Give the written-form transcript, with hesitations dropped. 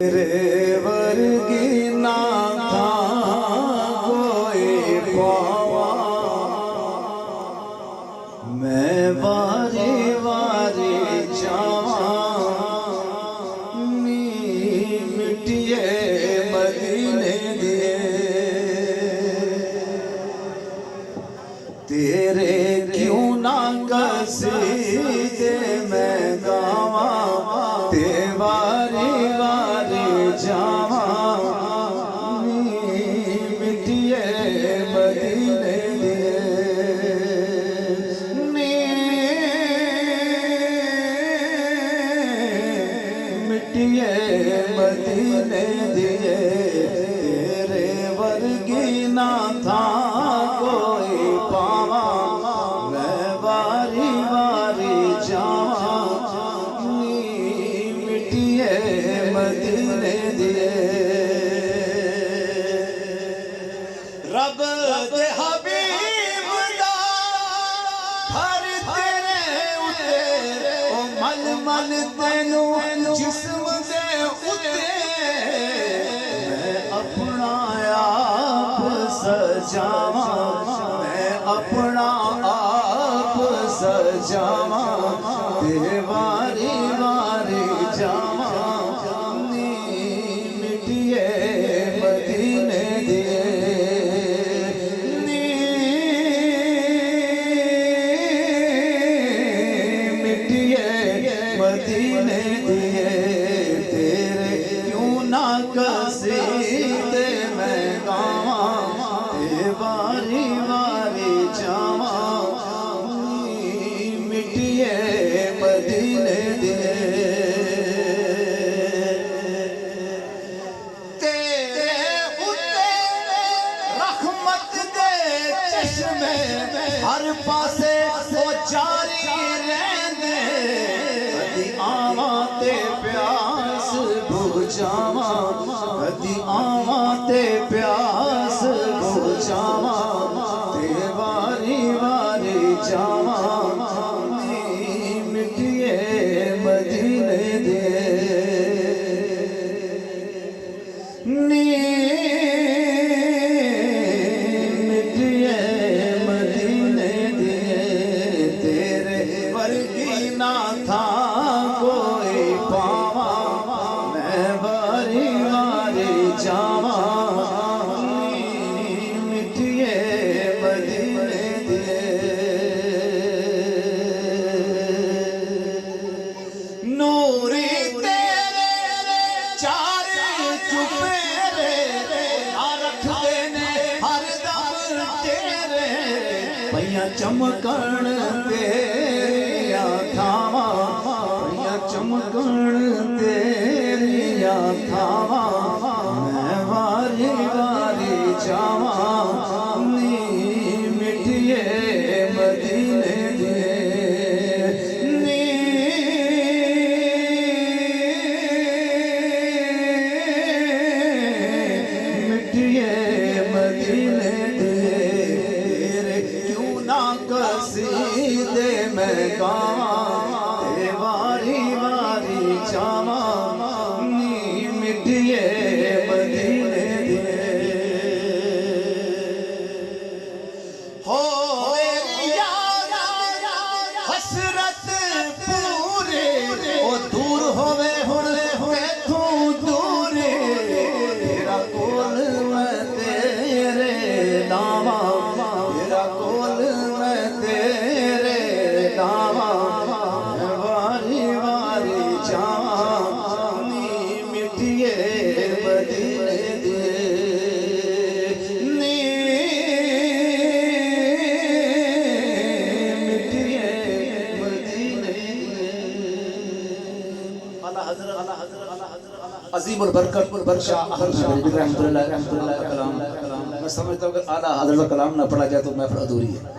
تیرے ورگی نہ تھا کوئی پاوا، میں واری واری جاواں مٹیے مدینے دیے، تیرے کیوں نہ قصیدے میں گاواں، تے واری واری جاواں مٹیے مدینے دیے، مٹیے مدینے دیے، تیرے ورگی نہ تھا کوئی پاواں، میں واری واری جاواں مٹیے مدینے دیے، رب دے حبیب دا ہر تیرے اتے، او مل مل تینوں جسم دے اتے، میں اپنا آپ سجاواں، میں اپنا آپ سجاواں، تے واری واری جاواں مٹیے مدینے دیے، مدینے دیے، تیرے کیوں نہ قصیدے میں گاواں، تے واری واری جاواں مٹیے مدینے دیے، تیرے اتے رحمت دے چشمے ہر پاسے وہ جاری رہندے، کدی آواں تے پیاس بجھاواں، کدی آواں تے پیاس بجھاواں، تے واری واری جاواں مٹیے مدینے دیے، مٹیے مدینے دیے، تیرے ورگی نہ تھا کوئی پاواں، میں واری واری جاواں مٹیے مدینے دیے، نوری تیرے چار چپیرے رکھ دینے ہر دم تیرے، پئیاں چمکن تیریاں تھاواں، پئیاں چمکن تیریاں تھاواں، میں واری واری جاواں مٹیے مدینے دیے، مٹیے مدینے دیے، تیرے کیوں نہ قصیدے میں گاواں، تے واری واری جاواں مٹیے مدینے دیے، ہو میری یاد حسرت پورے، او دور ہوئے ہن تیتھوں دور، تیرا کول میں تیرے ناواں، تیرا کول میں تیرے ناواں، میں واری واری جاواں مٹیے مدینے دیے، مٹیے مدینے دیے، عظیم البرکت شاہ احمد رحمۃ اللہ کا کلام، میں سمجھتا ہوں کہ اعلیٰ حضرت کا کلام نہ پڑھا جائے تو محفل ادھوری ہے۔